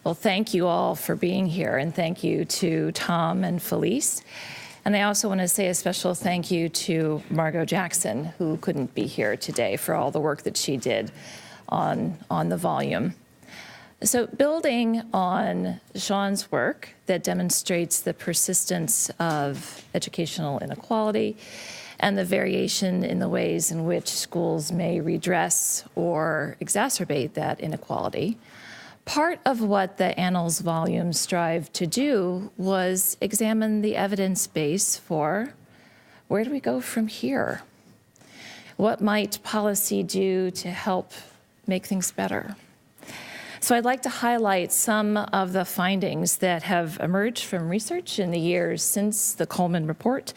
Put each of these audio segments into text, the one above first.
Well, thank you all for being here, and thank you to Tom and Felice. And I also want to say a special thank you to Margot Jackson, who couldn't be here today, for all the work that she did on the volume. So building on Sean's work that demonstrates the persistence of educational inequality and the variation in the ways in which schools may redress or exacerbate that inequality, part of what the Annals volume strived to do was examine the evidence base for where do we go from here? What might policy do to help make things better? So I'd like to highlight some of the findings that have emerged from research in the years since the Coleman report,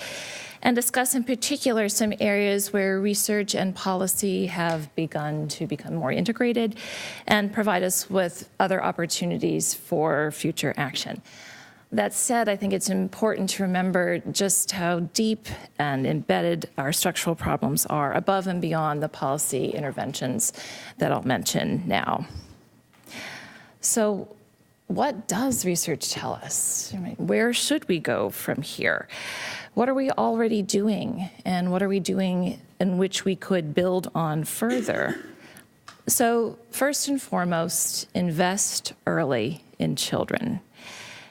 and discuss in particular some areas where research and policy have begun to become more integrated and provide us with other opportunities for future action. That said, I think it's important to remember just how deep and embedded our structural problems are above and beyond the policy interventions that I'll mention now. So what does research tell us? Where should we go from here? What are we already doing, and what are we doing in which we could build on further? So first and foremost, invest early in children.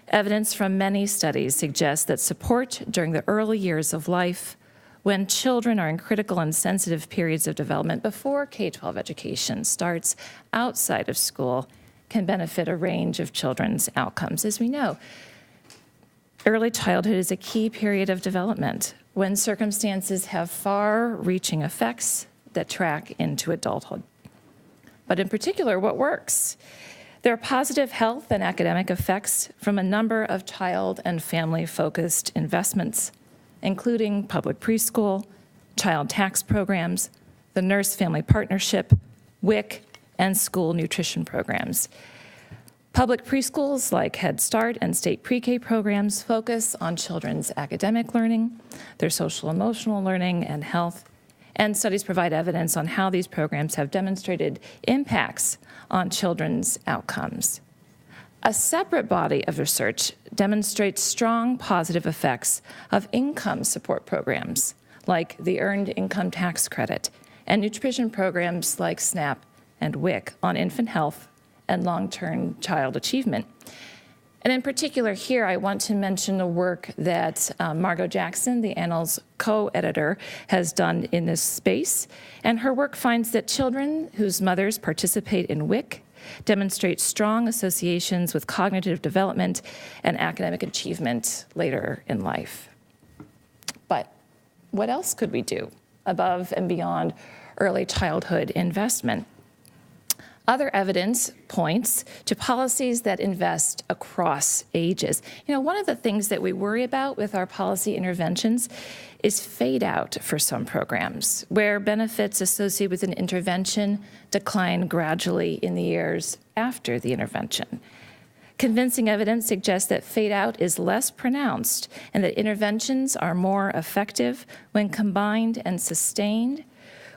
Evidence from many studies suggests that support during the early years of life, when children are in critical and sensitive periods of development before K-12 education starts outside of school, can benefit a range of children's outcomes. As we know, early childhood is a key period of development when circumstances have far-reaching effects that track into adulthood. But in particular, what works? There are positive health and academic effects from a number of child and family-focused investments, including public preschool, child tax programs, the Nurse-Family Partnership, WIC, and school nutrition programs. Public preschools like Head Start and state pre-K programs focus on children's academic learning, their social emotional learning, and health, and studies provide evidence on how these programs have demonstrated impacts on children's outcomes. A separate body of research demonstrates strong positive effects of income support programs like the Earned Income Tax Credit and nutrition programs like SNAP and WIC on infant health and long-term child achievement. And in particular here, I want to mention the work that Margot Jackson, the Annals co-editor, has done in this space. And her work finds that children whose mothers participate in WIC demonstrate strong associations with cognitive development and academic achievement later in life. But what else could we do above and beyond early childhood investment? Other evidence points to policies that invest across ages. One of the things that we worry about with our policy interventions is fade out for some programs, where benefits associated with an intervention decline gradually in the years after the intervention. Convincing evidence suggests that fade out is less pronounced and that interventions are more effective when combined and sustained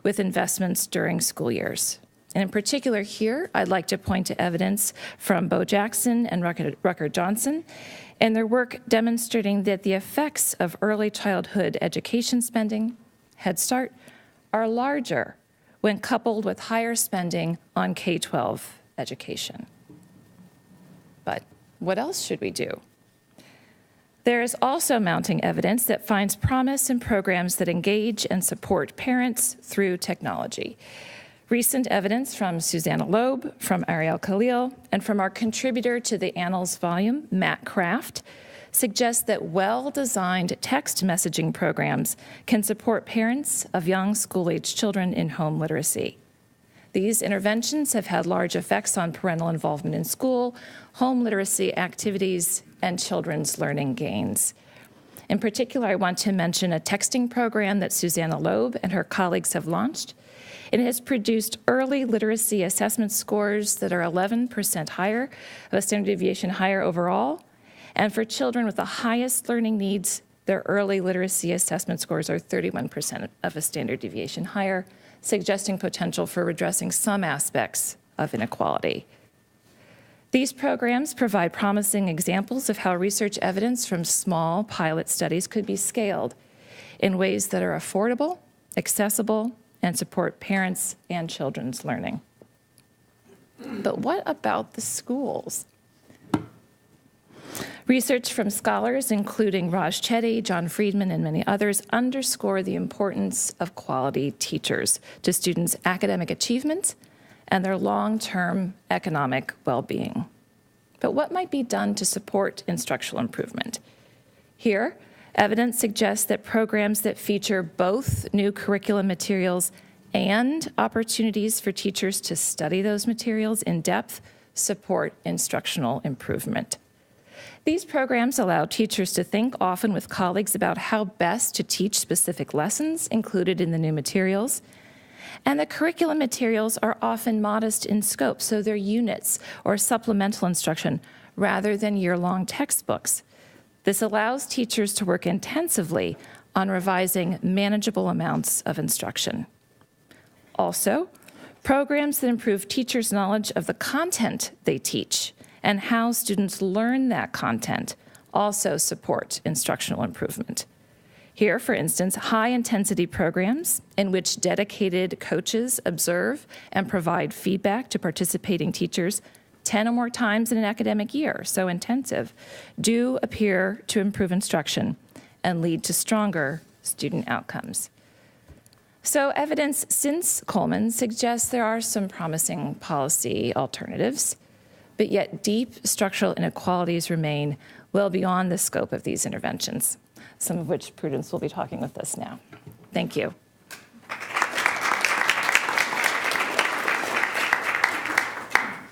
with investments during school years. And in particular here, I'd like to point to evidence from Bo Jackson and Rucker Johnson and their work demonstrating that the effects of early childhood education spending, Head Start, are larger when coupled with higher spending on K-12 education. But what else should we do? There is also mounting evidence that finds promise in programs that engage and support parents through technology. Recent evidence from Susanna Loeb, from Ariel Khalil, and from our contributor to the Annals volume, Matt Kraft, suggests that well-designed text messaging programs can support parents of young school-age children in home literacy. These interventions have had large effects on parental involvement in school, home literacy activities, and children's learning gains. In particular, I want to mention a texting program that Susanna Loeb and her colleagues have launched. It has produced early literacy assessment scores that are 11% higher, of a standard deviation higher overall. And for children with the highest learning needs, their early literacy assessment scores are 31% of a standard deviation higher, suggesting potential for redressing some aspects of inequality. These programs provide promising examples of how research evidence from small pilot studies could be scaled in ways that are affordable, accessible, and support parents and children's learning. But what about the schools? Research from scholars, including Raj Chetty, John Friedman, and many others, underscore the importance of quality teachers to students' academic achievement and their long-term economic well-being. But what might be done to support instructional improvement? Here, evidence suggests that programs that feature both new curriculum materials and opportunities for teachers to study those materials in depth support instructional improvement. These programs allow teachers to think often with colleagues about how best to teach specific lessons included in the new materials. And the curriculum materials are often modest in scope, so they're units or supplemental instruction rather than year-long textbooks. This allows teachers to work intensively on revising manageable amounts of instruction. Also, programs that improve teachers' knowledge of the content they teach and how students learn that content also support instructional improvement. Here, for instance, high-intensity programs in which dedicated coaches observe and provide feedback to participating teachers 10 or more times in an academic year, so intensive, do appear to improve instruction and lead to stronger student outcomes. So evidence since Coleman suggests there are some promising policy alternatives, but yet deep structural inequalities remain well beyond the scope of these interventions, some of which Prudence will be talking with us now. Thank you.